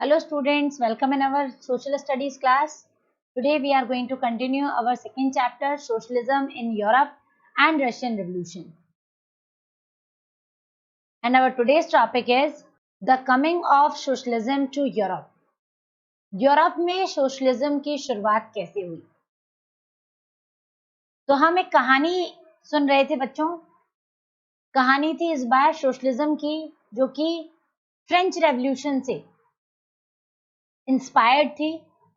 Hello students, welcome in our social studies class. Today we are going to continue our second chapter, Socialism in Europe and Russian Revolution. And our today's topic is the coming of socialism to Europe. Europe में socialism की शुरुआत कैसे हुई? तो हम एक कहानी सुन रहे थे बच्चों. कहानी थी इस बार सोशलिज्म की, जो कि फ्रेंच रेवोल्यूशन से इंस्पायर्ड थी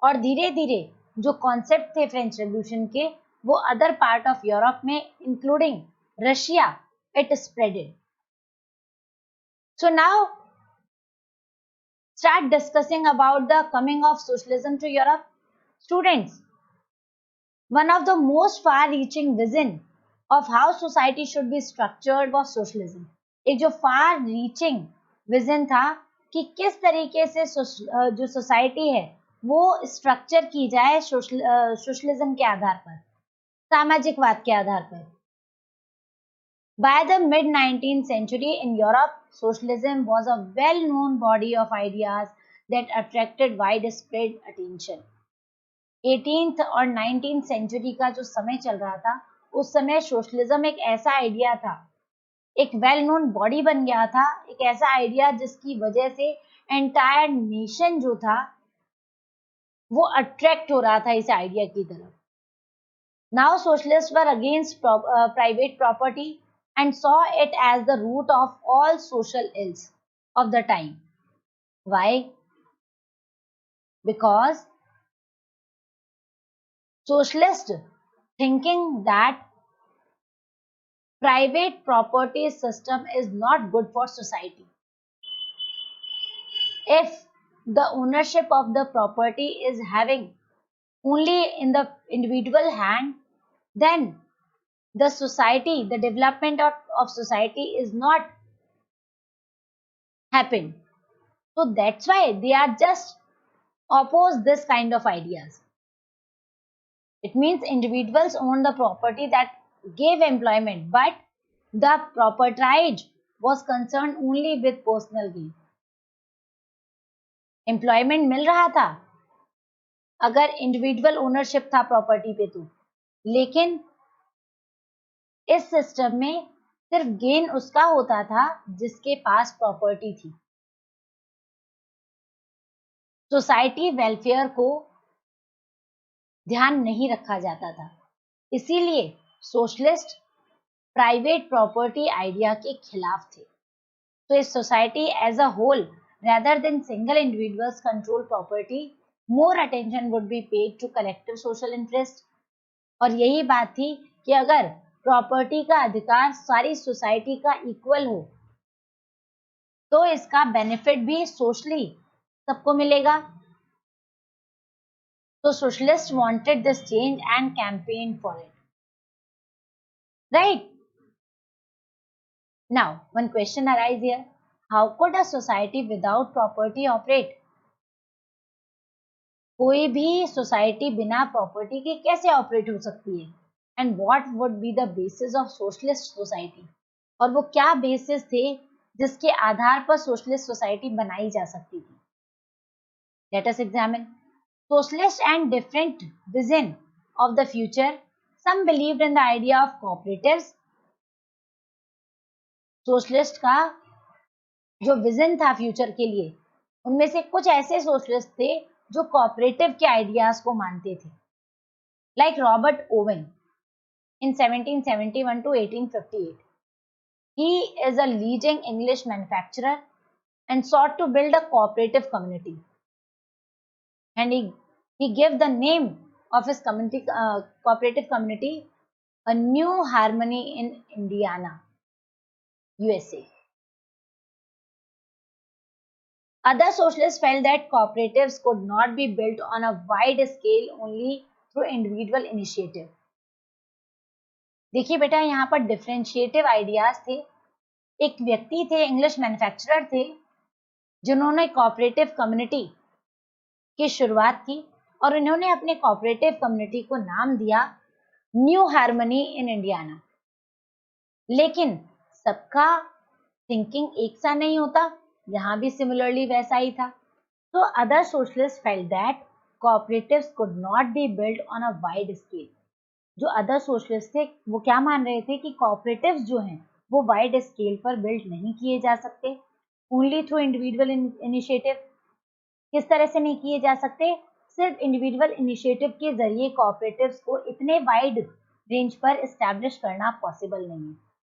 और धीरे धीरे जो कॉन्सेप्ट थे फ्रेंच रेवोल्यूशन के वो अदर पार्ट ऑफ यूरोप में including Russia it spreaded. So now start discussing about the coming of socialism to Europe. Students, one of the most far-reaching vision of how society should be structured was socialism. एक जो far-reaching vision था कि किस तरीके से जो society है वो स्ट्रक्चर की जाए सोशलिज्म के आधार पर, सामाजिकवाद के आधार पर. By the mid-19th century in Europe, socialism was a well-known body of ideas that attracted widespread attention. 18th और 19th century का जो समय चल रहा था, उस समय सोशलिज्म एक ऐसा आइडिया था, एक वेल नोन बॉडी बन गया था, एक ऐसा आइडिया जिसकी वजह से एंटायर नेशन जो था वो अट्रैक्ट हो रहा था इस आइडिया की तरफ. Now socialist were against private property and saw it as the root of all social ills of the time. Why? Because socialists thinking that private property system is not good for society. If the ownership of the property is having only in the individual hand, then the society, the development of society is not happen. So that's why they are just oppose this kind of ideas. It means individuals own the property that gave employment, but the proprietorship was concerned only with personal gain. Employment मिल रहा था अगर individual ownership था property पे तो, लेकिन इस system में सिर्फ गेन उसका होता था जिसके पास प्रॉपर्टी थी. सोसाइटी वेलफेयर को ध्यान नहीं रखा जाता था. इसीलिए सोशलिस्ट प्राइवेट प्रॉपर्टी आइडिया के खिलाफ थे. तो इस society as a whole rather than single individuals control property, more attention would be paid to collective social interest. और यही बात थी कि अगर प्रॉपर्टी का अधिकार सारी सोसाइटी का इक्वल हो तो इसका बेनिफिट भी सोशली सबको मिलेगा. तो socialist wanted this change and campaign for it. Right now one question arise here, how could a society without property operate? कोई भी सोसाइटी बिना प्रॉपर्टी के कैसे ऑपरेट हो सकती है? And what would be the basis of socialist society? और वो क्या बेसिस थे जिसके आधार पर सोशलिस्ट सोसाइटी बनाई जा सकती थी? Let us examine. Socialist and different vision of the future. Some believed in the idea of cooperatives. Socialist का जो विजन था फ्यूचर के लिए, उनमें से कुछ ऐसे सोशलिस्ट थे जो कोऑपरेटिव के आइडियाज को मानते थे, like Robert oven in 1771 to 1858. He is a leading English manufacturer and sought to build a cooperative community. And he gave the name of his community, cooperative community, a New Harmony in Indiana, USA. Other socialists felt that cooperatives could not be built on a wide scale only through individual initiative. देखिए बेटा, यहाँ पर डिफरेंशिएटिव ideas थे. एक व्यक्ति थे, English manufacturer थे, जिन्होंने कोऑपरेटिव कम्युनिटी की शुरुआत की और इन्होंने अपने कोऑपरेटिव कम्युनिटी को नाम दिया न्यू हार्मनी इन इंडियाना. लेकिन सबका थिंकिंग एक सा नहीं होता, यहाँ भी सिमिलरली वैसा ही था. So other socialists felt that cooperatives could not be built on a wide scale. जो अदर सोशलिस्ट थे वो क्या मान रहे थे कि कॉपरेटिव्स जो हैं वो वाइड स्केल पर बिल्ड नहीं किए जा सकते, ओनली थ्रू इंडिविजुअल इनिशिएटिव। किस तरह से नहीं किए जा सकते? सिर्फ इंडिविजुअल इनिशिएटिव के जरिए कॉपरेटिव्स को इतने वाइड रेंज पर एस्टैब्लिश करना पॉसिबल नहीं है।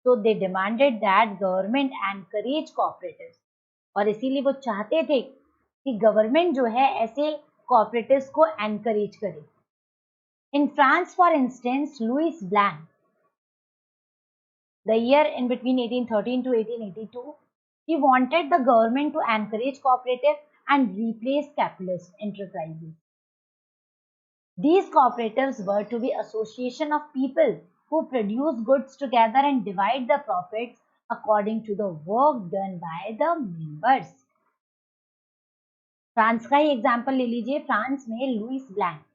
तो they demanded that government encourage cooperatives, और इसीलिए वो चाहते थे कि गवर्नमेंट जो है ऐसे कॉपरेटिव्स को एनकरेज करे। In France, for instance, Louis Blanc, the year in between 1813 to 1882, he wanted the government to encourage cooperative and replace capitalist enterprises. These cooperatives were to be association of people who produce goods together and divide the profits according to the work done by the members. France का ही example ले लीजिए। France में Louis blank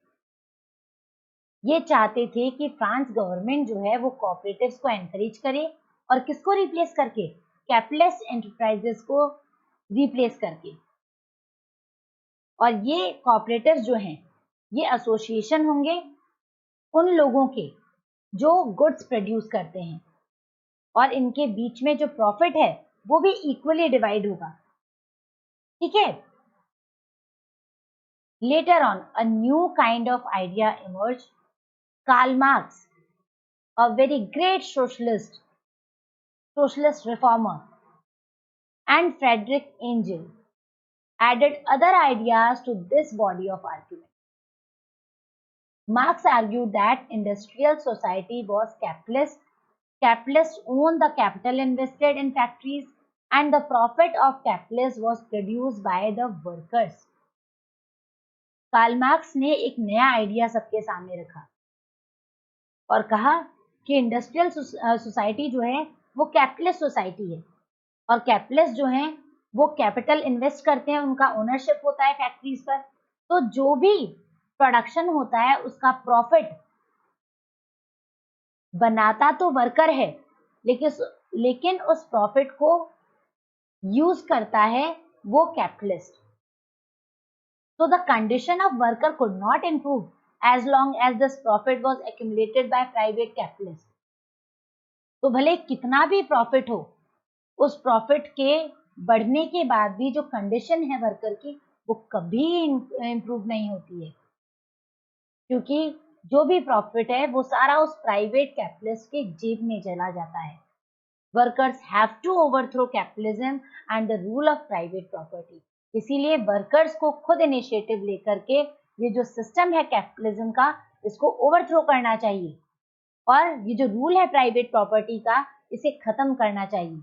ये चाहते थे कि France government जो है वो कोऑपरेटिव्स को एनकरेज करे, और किसको रिप्लेस करके? कैपिटलिस्ट एंटरप्राइजेस को रिप्लेस करके। और ये कोऑपरेटिव्स जो हैं ये एसोसिएशन होंगे उन लोगों के जो गुड्स प्रोड्यूस करते हैं, और इनके बीच में जो प्रॉफिट है वो भी इक्वली डिवाइड होगा। ठीक है। Later on a new kind of idea emerge. Karl Marx, a very great socialist reformer, and Friedrich Engel added other ideas to this body of argument. Marx argued that industrial society was capitalist. Capitalists owned the capital invested in factories, and the profit of capitalists was produced by the workers. Karl Marx ने एक नया idea सबके सामने रखा और कहा कि industrial society जो है वो कैपिटलिस्ट सोसाइटी है, और कैपिटलिस्ट जो हैं वो कैपिटल इन्वेस्ट करते हैं, उनका ओनरशिप होता है फैक्ट्रीज पर। तो जो भी प्रोडक्शन होता है उसका प्रॉफिट बनाता तो वर्कर है, लेकिन उस प्रॉफिट को यूज करता है वो capitalist. So the condition of worker could not improve as long as this profit was accumulated by private capitalists. तो भले कितना भी प्रॉफिट हो, उस प्रॉफिट के बढ़ने के बाद भी जो कंडीशन है वर्कर की वो कभी इम्प्रूव नहीं होती है, क्योंकि जो भी प्रॉफिट है वो सारा उस प्राइवेट कैपिटलिस्ट के जेब में चला जाता है। Workers have to overthrow capitalism and the rule of private property. इसीलिए वर्कर्स को खुद इनिशिएटिव लेकर के ये जो सिस्टम है कैपिटलिज्म का इसको ओवरथ्रो करना चाहिए, और ये जो रूल है प्राइवेट प्रॉपर्टी का इसे खत्म करना चाहिए।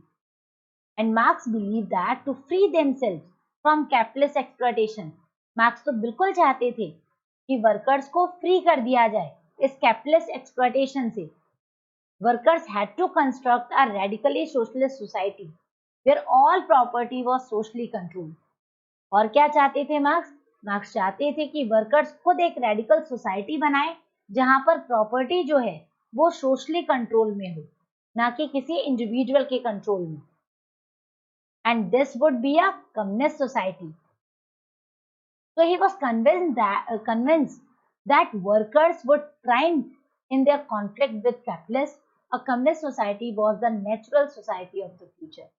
And Marx believe that to free themselves from capitalist exploitation, Marx तो बिल्कुल चाहते थे कि वर्कर्स को फ्री कर दिया जाए इस कैपिटलिस्ट एक्सप्लॉयटेशन से। Workers had to construct a radically socialist society where all property was socially controlled. और क्या चाहते थे मार्क्स? मार्क्स चाहते थे कि वर्कर्स खुद एक रेडिकल सोसाइटी बनाए जहां पर प्रॉपर्टी जो है वो सोशली कंट्रोल में हो, ना कि किसी इंडिविजुअल के कंट्रोल में। And this would be a communist society. So he was convinced that workers would triumph in their conflict with capitalists. A communist society was the natural society of the future.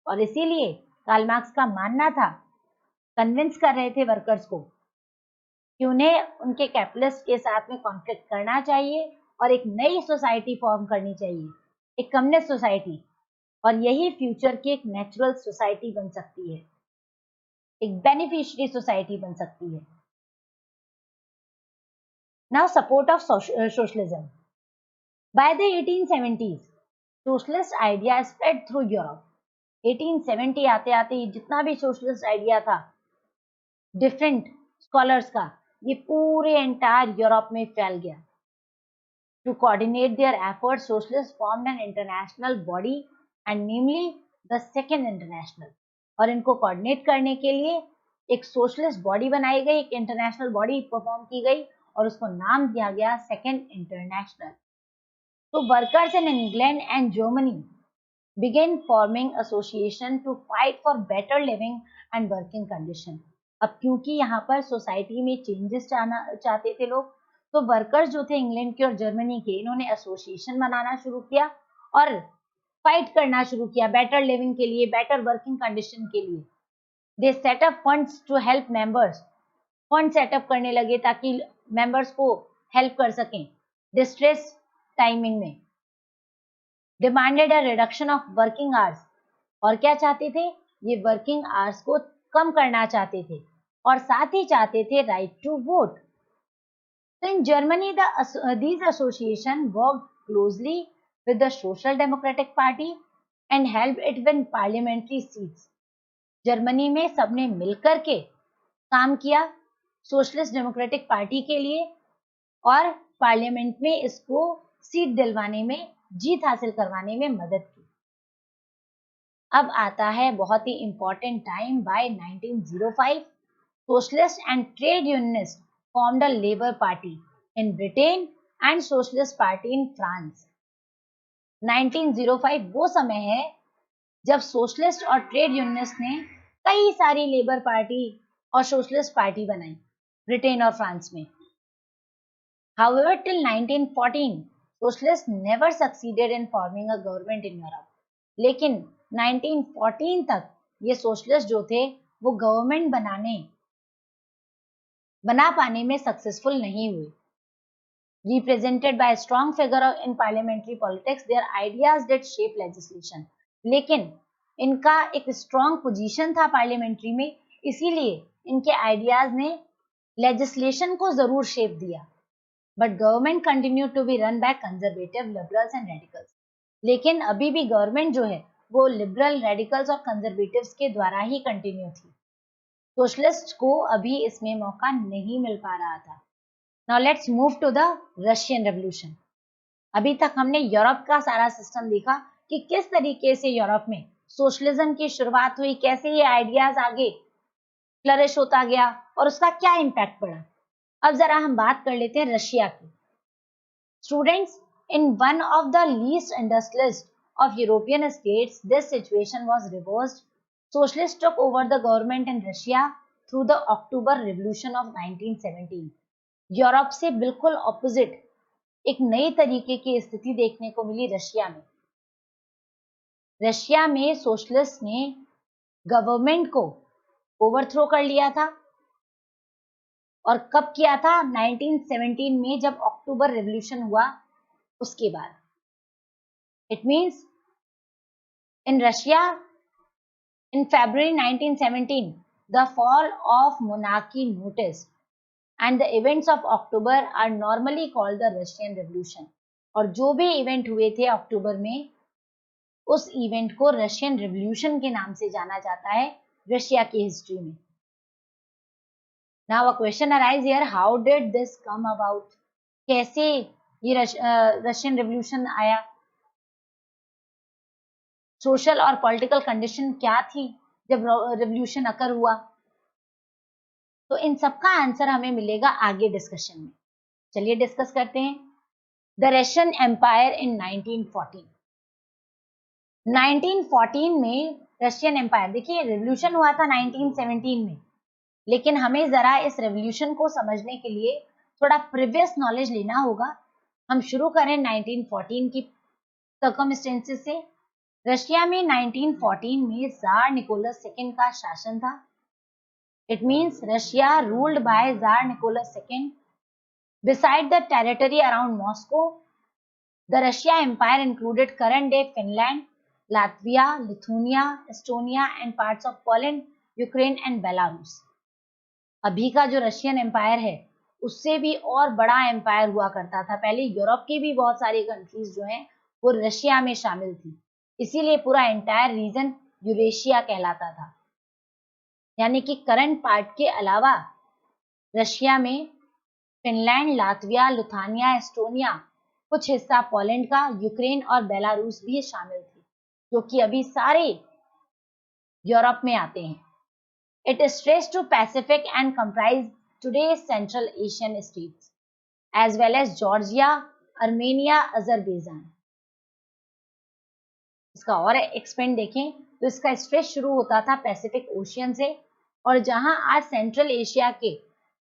और इसीलिए Karl Marx का मानना था, convince कर रहे थे workers को कि उन्हें उनके कैपिटलिस्ट के साथ में कॉन्फ्लिक्ट करना चाहिए और एक नई सोसाइटी फॉर्म करनी चाहिए, एक कम्युनिस्ट सोसाइटी, और यही फ्यूचर की एक नेचुरल सोसाइटी बन सकती है, एक बेनिफिशियरी सोसाइटी बन सकती है। Now support of socialism. By the 1870s socialist idea spread through Europe. 1870 आते आते ये जितना भी सोशलिस्ट आइडिया था डिफरेंट स्कॉलर्स का, ये पूरे एंटायर यूरोप में फैल गया। To coordinate their efforts socialist formed an international body and namely the second international. और इनको कोऑर्डिनेट करने के लिए एक सोशलिस्ट बॉडी बनाई गई, एक इंटरनेशनल बॉडी परफॉर्म की गई और उसको नाम दिया गया सेकेंड इंटरनेशनल। तो workers in England and Germany began forming association to fight for better living and working condition. अब क्योंकि यहाँ पर सोसाइटी में चेंजेस चाहते थे लोग, तो वर्कर्स जो थे इंग्लैंड के और जर्मनी के, इन्होंने एसोसिएशन बनाना शुरू किया और फाइट करना शुरू किया बेटर लिविंग के लिए, बेटर वर्किंग कंडीशन के लिए। They set up funds to help members, fund setup करने लगे ताकि मेंबर्स को हेल्प कर सकें डिस्ट्रेस टाइमिंग में। Demanded a reduction of working hours, और क्या चाहते थे, ये वर्किंग आवर्स को कम करना चाहते थे और साथ ही चाहते थे right to vote. So in Germany, these association worked closely with the Social Democratic Party and helped it win parliamentary seats. Germany में सबने मिलकर के काम किया सोशलिस्ट डेमोक्रेटिक पार्टी के लिए और पार्लियामेंट में इसको सीट दिलवाने में, जीत हासिल करवाने में मदद की। अब आता है बहुत ही important time. By 1905 socialist and trade unionists formed a labor party in Britain and socialist party in France. 1905 वो समय है जब सोशलिस्ट और ट्रेड यूनियनिस्ट ने कई सारी लेबर पार्टी और सोशलिस्ट पार्टी बनाई ब्रिटेन और फ्रांस में। However, till 1914, socialists never succeeded in forming a government in Europe. लेकिन 1914 तक ये सोशलिस्ट जो थे वो गवर्नमेंट बना पाने में सक्सेसफुल नहीं हुए। Represented by a strong figure in parliamentary politics, their ideas did shape legislation. लेकिन इनका एक स्ट्रॉन्ग पोजीशन था पार्लियामेंट्री में, इसीलिए इनके आइडियाज ने लेजिस्लेशन को जरूर शेप दिया। But government continue to be run by conservative, liberals and radicals. लेकिन अभी भी गवर्नमेंट जो है वो लिबरल, रेडिकल्स और कंजर्वेटिव्स के द्वारा ही कंटिन्यू थी। सोशलिस्ट को अभी इसमें मौका नहीं मिल पा रहा था। Now let's move to the Russian revolution. अभी तक हमने यूरोप का सारा सिस्टम देखा कि किस तरीके से यूरोप में सोशलिज्म की शुरुआत हुई, कैसे ये आइडियाज आगे फ्लरिश होता गया और उसका क्या इम्पैक्ट पड़ा। अब जरा हम बात कर लेते हैं रशिया की। Students, in one of the least industrialist of European states, this situation was reversed. Socialists took over the government in Russia through the October Revolution of 1917. Europe से बिल्कुल ऑपोजिट एक नई तरीके की स्थिति देखने को मिली रशिया में। रशिया में सोशलिस्ट ने गवर्नमेंट को ओवरथ्रो कर लिया था। और कब किया था? 1917 में, जब अक्टूबर रेवोल्यूशन हुआ उसके बाद। It means in Russia in February 1917, the fall of monarchy noticed, and the events of October are normally called the Russian Revolution. और जो भी इवेंट हुए थे अक्टूबर में, उस इवेंट को रशियन रेवोल्यूशन के नाम से जाना जाता है रशिया की हिस्ट्री में। Now a question arises here, how did this come about? कैसे ये रशियन रेवोल्यूशन आया? सोशल और पॉलिटिकल कंडीशन क्या थी जब रेवोल्यूशन अकर हुआ? तो इन सबका आंसर हमें मिलेगा आगे डिस्कशन में। चलिए डिस्कस करते हैं। The Russian empire in 1914। 1914 में रशियन एम्पायर, देखिए रेवोल्यूशन हुआ था 1917 में, लेकिन हमें जरा इस रेवोल्यूशन को समझने के लिए थोड़ा प्रीवियस नॉलेज लेना होगा। हम शुरू करें 1914 की सर्कमस्टेंसेस से। रशिया में 1914 में जार निकोलस सेकेंड का शासन था। It means Russia ruled by tsar Nicholas second. Besides the territory around Moscow, the Russia empire included current day Finland, Latvia, Lithuania, Estonia and parts of Poland, Ukraine and Belarus. अभी का जो Russian empire है उससे भी और बड़ा empire हुआ करता था। पहले यूरोप की भी बहुत सारी कंट्रीज जो हैं वो रशिया में शामिल थी, इसीलिए पूरा एंटायर रीजन यूरेशिया कहलाता था। यानी कि करंट पार्ट के अलावा रशिया में फिनलैंड, लातविया, लिथुआनिया, एस्टोनिया, कुछ हिस्सा पोलैंड का, यूक्रेन और बेलारूस भी शामिल थे, जो कि अभी सारे यूरोप में आते हैं। It is stretched to Pacific and comprise today central Asian states as well as Georgia, Armenia, Azerbaijan. इसका और एक्सपेंड देखें तो इसका स्ट्रेच शुरू होता था पैसिफिक ओशियन से और जहां आज सेंट्रल एशिया के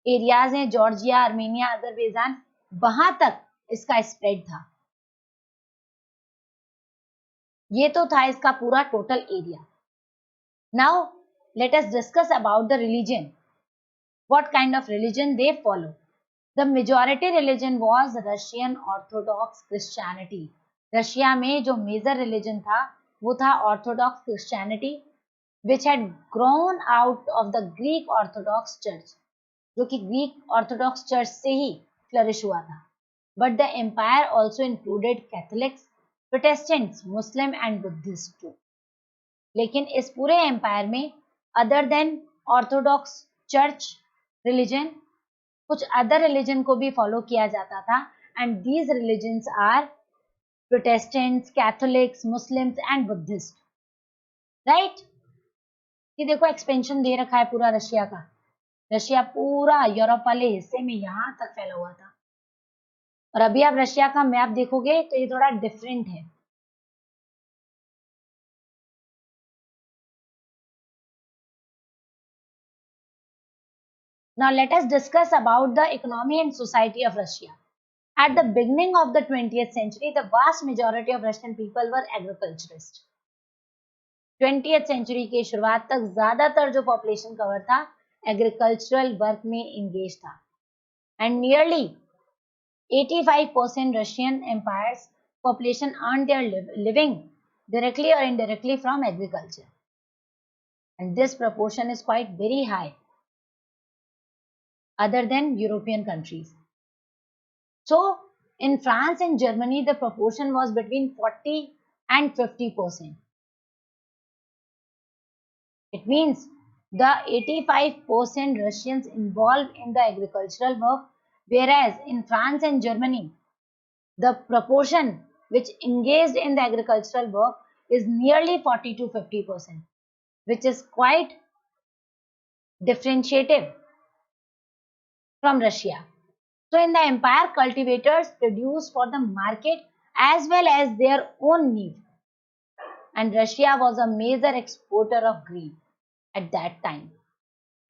एरियाज हैं, जॉर्जिया, आर्मेनिया, अजरबैजान, वहां तक इसका स्प्रेड था। ये तो था इसका पूरा total area. Now let us discuss about the religion, what kind of religion they follow. The majority religion was Russian Orthodox Christianity. Russia में जो मेजर रिलीजन था वो था Orthodox Christianity, which had grown out of the Greek Orthodox Church, जो कि Greek Orthodox church से ही flourish हुआ था. But the empire also included Catholics, Protestants, Muslim and Buddhists too. लेकिन इस पूरे एम्पायर में other than orthodox church religion कुछ अदर रिलीजन को भी फॉलो किया जाता था, and these religions are Protestants, Catholics, Muslims and Buddhist. Right, ये देखो एक्सपेंशन दे रखा है पूरा रशिया का. रशिया पूरा यूरोप वाले हिस्से में यहां तक फैला हुआ था, और अभी आप रशिया का मैप देखोगे तो ये थोड़ा डिफरेंट है. Now let us discuss about the economy and society of Russia. At the beginning of the 20th century, the vast majority of Russian people were agriculturists. 20th century के शुरुआत तक ज्यादातर जो पॉपुलेशन कवर था agricultural work में engage था, and nearly 85% Russian empire's population earned their living directly or indirectly from agriculture, and this proportion is quite very high other than European countries. So in France and Germany, the proportion was between 40 and 50%. It means the 85% Russians involved in the agricultural work, whereas in France and Germany, the proportion which engaged in the agricultural work is nearly 40 to 50%, which is quite differentiative from Russia. So in the empire, cultivators produced for the market as well as their own need, and Russia was a major exporter of grain at that time,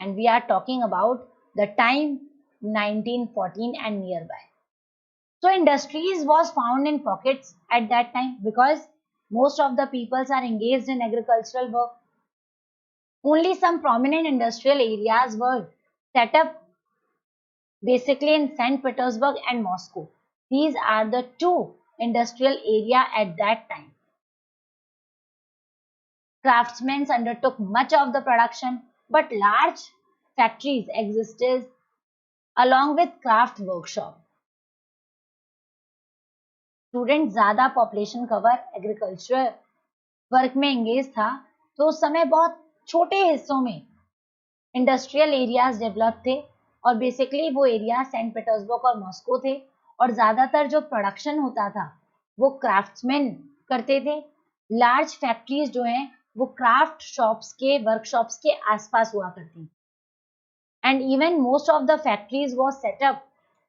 and we are talking about the time 1914 and nearby. So industries was found in pockets at that time because most of the peoples are engaged in agricultural work. Only some prominent industrial areas were set up basically in St. Petersburg and Moscow. These are the two industrial area at that time. Craftsmen undertook much of the production, but large factories existed along with craft workshop. Student ज्यादा population cover agriculture work में engage था, तो उस समय बहुत छोटे हिस्सों में इंडस्ट्रियल एरियाज डेवलप थे, और बेसिकली वो एरिया सेंट पीटर्सबर्ग और मॉस्को थे, और ज्यादातर जो प्रोडक्शन होता था वो क्राफ्ट्समैन करते थे. लार्ज फैक्ट्रीज जो हैं वो क्राफ्ट शॉप्स के वर्कशॉप्स के आसपास हुआ करती, and even most of the factories was set up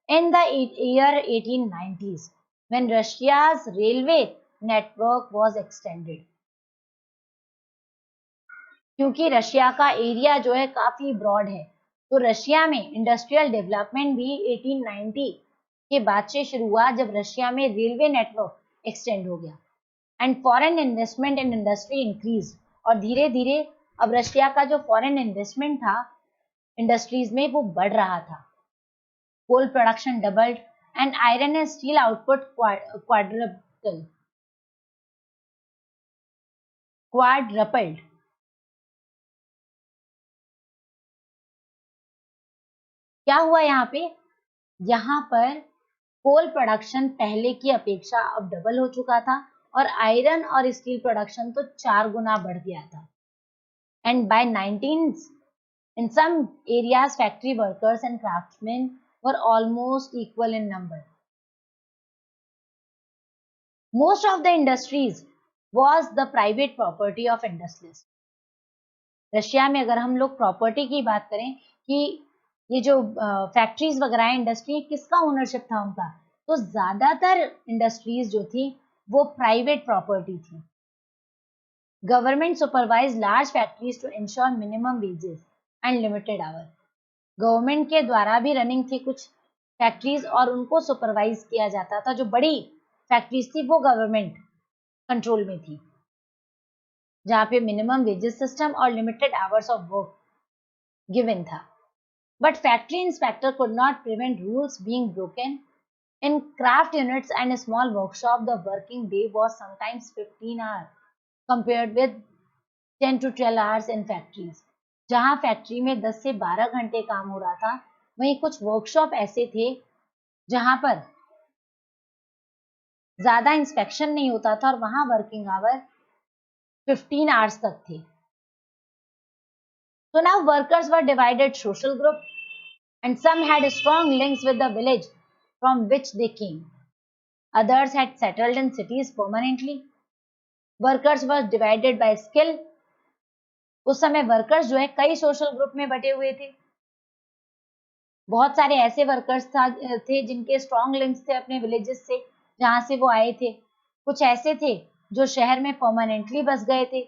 in the year 1890s when Russia's railway network was extended. क्योंकि रशिया का एरिया जो है काफी ब्रॉड है, तो रशिया में इंडस्ट्रियल डेवलपमेंट भी 1890 के बाद से शुरू हुआ, जब रशिया में रेलवे नेटवर्क एक्सटेंड हो गया, and foreign investment in industry increase. और धीरे धीरे अब रशिया का जो फॉरेन इन्वेस्टमेंट था इंडस्ट्रीज में वो बढ़ रहा था. Coal production doubled and iron and steel output quadrupled. क्या हुआ यहाँ पे? यहाँ पर कोल प्रोडक्शन पहले की अपेक्षा अब डबल हो चुका था, और आयरन और स्टील प्रोडक्शन तो 4 गुना बढ़ गया था. And by 19 in some areas factory workers and craftsmen were almost equal in number. Most of the industries was the private property of industrialists. Russia में अगर हम लोग प्रॉपर्टी की बात करें कि ये जो फैक्ट्रीज वगैरह है, इंडस्ट्री, किसका ओनरशिप था उनका, तो ज्यादातर इंडस्ट्रीज जो थी वो प्राइवेट प्रॉपर्टी थी. Government supervise large factories to ensure minimum wages and limited hour. Government के द्वारा भी रनिंग थी कुछ फैक्ट्रीज और उनको सुपरवाइज किया जाता था। जो बड़ी फैक्ट्रीज थी वो गवर्नमेंट कंट्रोल में थी, जहाँ पे मिनिमम वेजेस सिस्टम और limited hours of work given था। But factory inspector could not prevent rules being broken. In craft units and a small workshop, the working day was sometimes 15 hours compared with 10 to 12 hours in factories. जहाँ factory में 10 से 12 घंटे काम हो रहा था, वहीं कुछ वर्कशॉप ऐसे थे जहाँ पर ज्यादा इंस्पेक्शन नहीं होता था और वहां वर्किंग आवर 15 आवर्स तक थे। So now workers were divided social group and some had strong links with the village from which they came. Others had settled in cities permanently. Workers were divided by skill. उस समय workers जो है कई social group में बटे हुए थे। बहुत सारे ऐसे वर्कर्स थे जिनके स्ट्रॉन्ग लिंक्स थे अपने विलेजेस से, जहां से वो आए थे। कुछ ऐसे थे जो शहर में परमानेंटली बस गए थे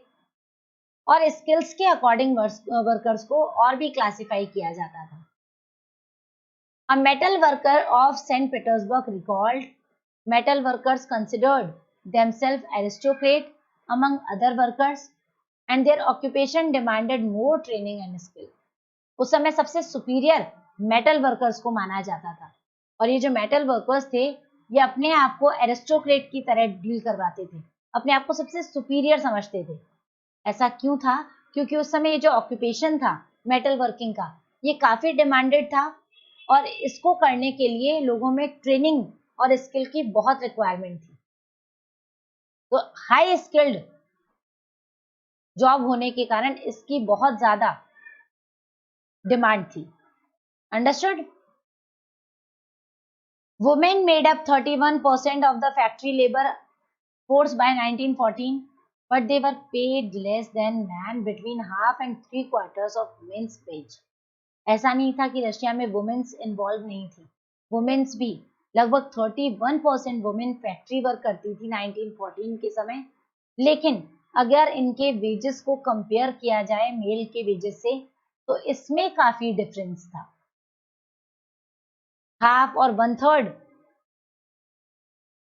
और स्किल्स के अकॉर्डिंग वर्कर्स को और भी क्लासिफाई किया जाता था। A metal worker of St. Petersburg recalled, metal workers considered themselves aristocrats among other workers and their occupation demanded more training and skill. उस समय सबसे सुपीरियर मेटल वर्कर्स को माना जाता था और ये जो मेटल वर्कर्स थे ये अपने आप को एरिस्टोक्रेट की तरह डील करवाते थे, अपने आप को सबसे सुपीरियर समझते थे। ऐसा क्यों था? क्योंकि उस समय ये जो ऑक्यूपेशन था मेटल वर्किंग का ये काफी डिमांडेड था और इसको करने के लिए लोगों में ट्रेनिंग और स्किल की बहुत रिक्वायरमेंट थी। तो हाई स्किल्ड जॉब होने के कारण इसकी बहुत ज्यादा डिमांड थी। Understood? Women made up 31% of the factory labour force by 1914, but they were paid less than man between half and 3/4 of women's wage. ऐसा नहीं था कि रशिया में वुमेन्स इन्वॉल्व नहीं थी, वुमेन्स भी लगभग 31% वुमेन फैक्ट्री वर्क करती थी 1914 के समय। लेकिन अगर इनके वेजेस को कंपेयर किया जाए मेल के वेजेस से तो इसमें काफी डिफरेंस था। हाफ और 1/3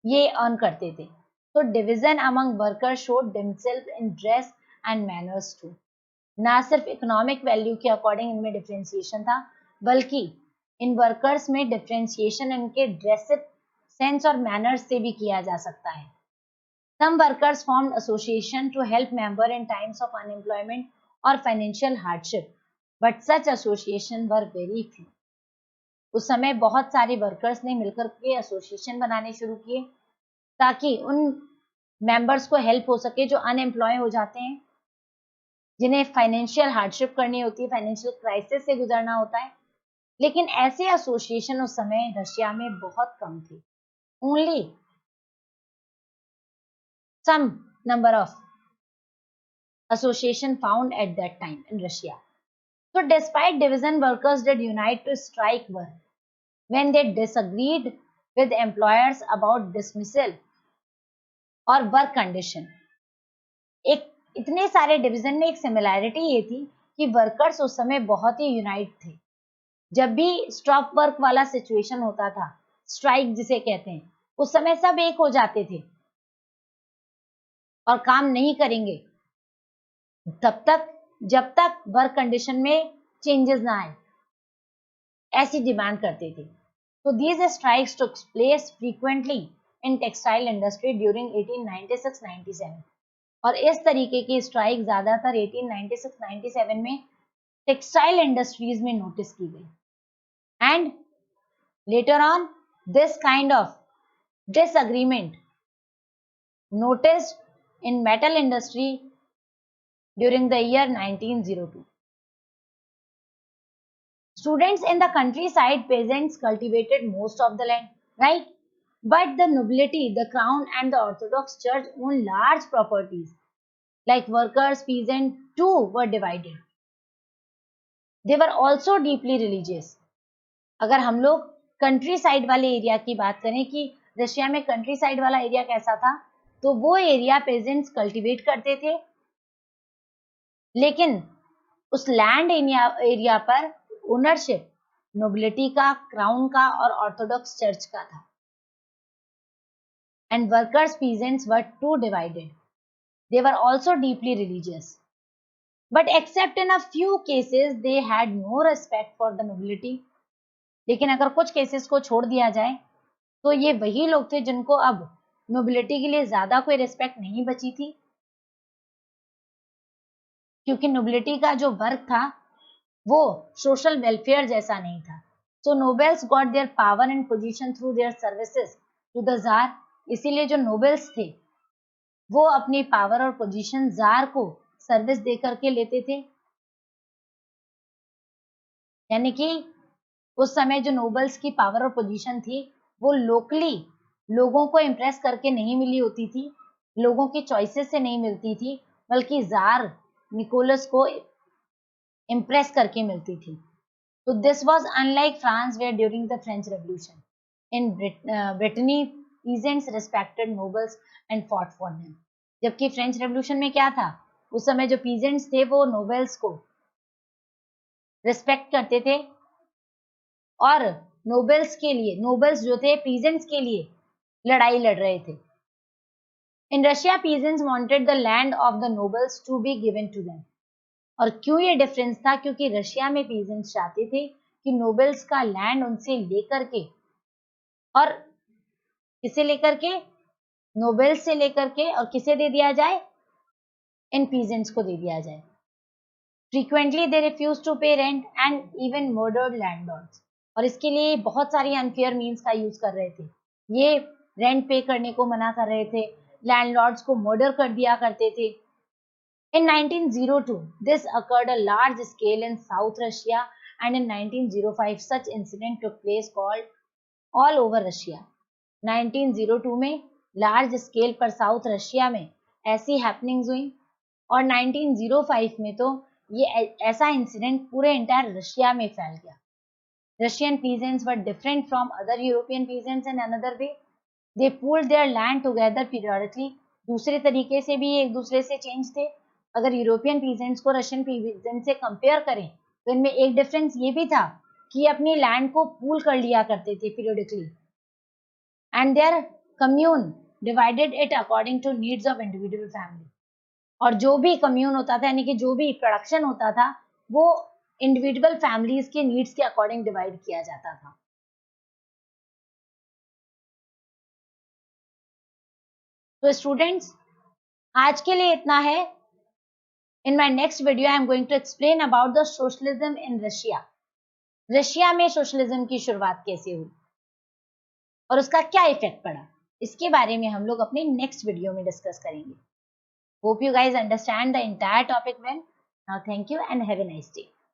ये अर्न करते थे। तो division among workers showed themself in dress and manners too. ना सिर्फ इकोनॉमिक वैल्यू के अकॉर्डिंग इनमें डिफरेंशिएशन था, बल्कि इन वर्कर्स में डिफरेंशिएशन इनके ड्रेसिव सेंस और मैनर्स से भी किया जा सकता है। Some workers formed association to help member in times of unemployment or financial hardship, but such association were very few. उस समय बहुत सारे वर्कर्स ने मिलकर के एसोसिएशन बनाने शुरू किए ताकि उन मेंबर्स को हेल्प हो सके जो अनएम्प्लॉय हो जाते हैं, जिन्हें फाइनेंशियल हार्डशिप करनी होती है, फाइनेंशियल क्राइसिस से गुजरना होता है। लेकिन ऐसे एसोसिएशन उस समय रशिया में बहुत कम थे। Only some number of association found at that time in Russia. So despite division, workers did unite to strike work when they disagreed with employers about dismissal or work condition. एक इतने सारे division में एक similarity ये थी कि workers उस समय बहुत ही यूनाइट थे। जब भी स्टॉप वर्क वाला सिचुएशन होता था, स्ट्राइक जिसे कहते हैं, उस समय सब एक हो जाते थे और काम नहीं करेंगे तब तक जब तक वर्क कंडीशन में चेंजेस ना आए, ऐसी डिमांड करते थे। तो these strikes took place frequently in textile industry during 1896-97 और इस तरीके की स्ट्राइक ज्यादातर 1896-97 में टेक्सटाइल इंडस्ट्रीज में नोटिस की गई। And later on this kind of disagreement noticed in metal industry during the year 1902. Students in the countryside, peasants cultivated most of the land, right? But the nobility, the crown and the Orthodox Church owned large properties. Like workers, peasants too were divided. They were also deeply religious. अगर हम लोग country side वाले area की बात करें कि Russia में country side वाला एरिया कैसा था, तो वो एरिया पेजेंट्स कल्टीवेट करते थे, लेकिन उस लैंड एरिया पर ओनरशिप नोबिलिटी का, क्राउन का और ऑर्थोडॉक्स चर्च का था. And workers peasants were too divided. They were also deeply religious. But except in a few cases, they had no respect for the nobility. लेकिन अगर कुछ cases को छोड़ दिया जाए तो ये वही लोग थे जिनको अब नोबिलिटी के लिए ज्यादा कोई रिस्पेक्ट नहीं बची थी, क्योंकि नोबिलिटी का जो वर्क था वो सोशल वेलफेयर जैसा नहीं था. So nobles got their power and position through their services to the tsar. इसीलिए जो नोबेल्स थे वो अपनी पावर और पोजीशन जार को सर्विस दे करके लेते थे. यानी कि उस समय जो नोबेल्स की पावर और पोजीशन थी वो लोकली लोगों को इम्प्रेस करके नहीं मिली होती थी, लोगों की चॉइसेस से नहीं मिलती थी, बल्कि जार निकोलस को इम्प्रेस करके मिलती थी. तो this was unlike France where during the French revolution in Brittany peasants respected nobles and fought for them. जबकि फ्रेंच रेवोल्यूशन में क्या था, उस समय जो पीजेंट्स थे वो नोबेल्स को रिस्पेक्ट करते थे और नोबेल्स के लिए, नोबेल्स जो थे पीजेंट्स के लिए लड़ाई लड़ रहे थे. In Russia peasants wanted the land of the nobles to be given to them. और क्यों ये डिफरेंस था, क्योंकि रशिया में पीजेंट्स चाहते थे कि नोबेल्स का लैंड उनसे लेकर के, और किसे लेकर के, नोबेल्स से लेकर के, और किसे दे दिया जाए, इन पीजेंट्स को दे दिया जाए. फ्रीक्वेंटली दे रिफ्यूज टू पे rent and even murdered landlords. और इसके लिए बहुत सारी अनफेयर मीन्स का यूज कर रहे थे. ये रेंट पे करने को मना कर रहे थे, लैंडलॉर्ड्स को मर्डर कर दिया करते थे. In 1902, this occurred a large scale in South Russia, and in 1905 such incident took place called all over Russia. 1902 में लार्ज स्केल पर साउथ रशिया में ऐसी हैपनिंग्स हुई, और 1905 में तो ये ऐसा इंसिडेंट पूरे इंटायर रशिया में फैल गया. Russian peasants were different from other European peasants in another way. They pooled there land together periodically. दूसरे तरीके से भी एक दूसरे से चेंज थे. अगर यूरोपियन पीजेंट्स को रशियन पीजेंट से कंपेयर करें तो इनमें एक डिफरेंस ये भी था कि अपनी लैंड को पूल कर लिया करते थे periodically, and their commune divided it according to needs of individual family. और जो भी कम्यून होता था, यानी कि जो भी प्रोडक्शन होता था, वो इंडिविजुअल फैमिलीज के नीड्स के अकॉर्डिंग डिवाइड किया जाता था. तो स्टूडेंट्स, आज के लिए इतना है. In my next video, I am going to explain about the socialism in Russia. Russia में सोशलिज्म की शुरुआत कैसे हुई और उसका क्या इफेक्ट पड़ा, इसके बारे में हम लोग अपने नेक्स्ट वीडियो में डिस्कस करेंगे. Hope you guys understand the entire topic well. Now thank you and have a nice day.